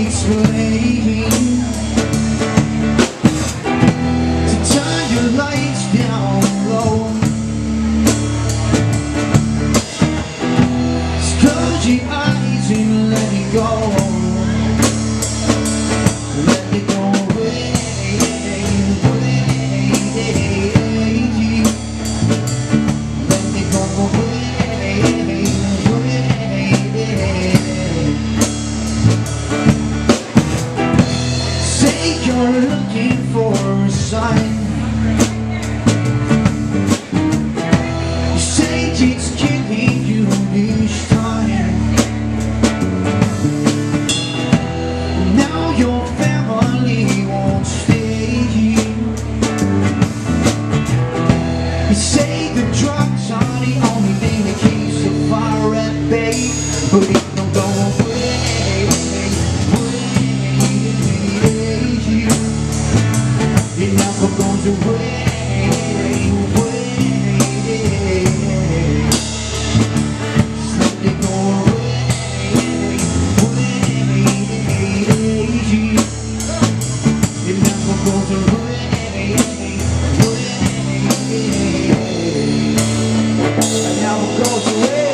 explain. To turn your lights down low, just close your eyes and let it go. Let it go away, away. Let it go away. You're looking for a sign. You say it's killing you each time. Now your family won't stay here. You say the drugs are the only thing that keeps the fire at bay, but it don't go away. It never goes away, away. Just let it go away, away. It never goes away, away. It never goes away.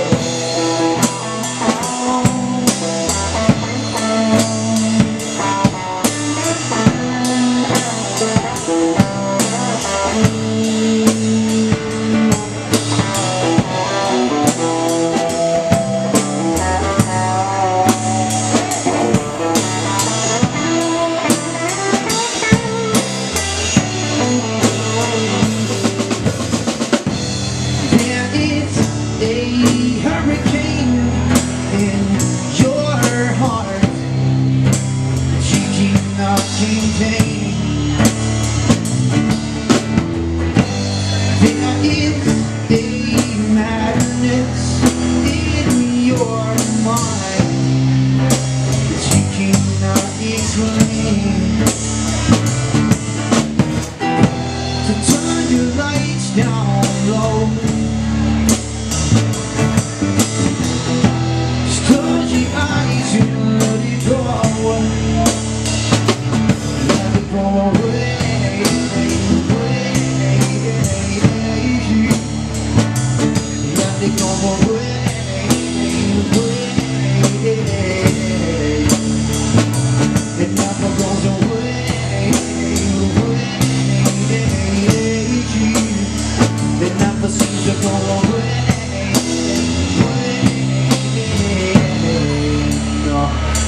Hurricane in your heart that you cannot contain. There is a madness in your mind that you cannot explain. So turn your lights down low.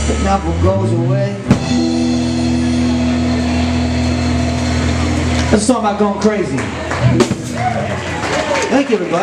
It never goes away. Let's talk about going crazy. Thank you, everybody.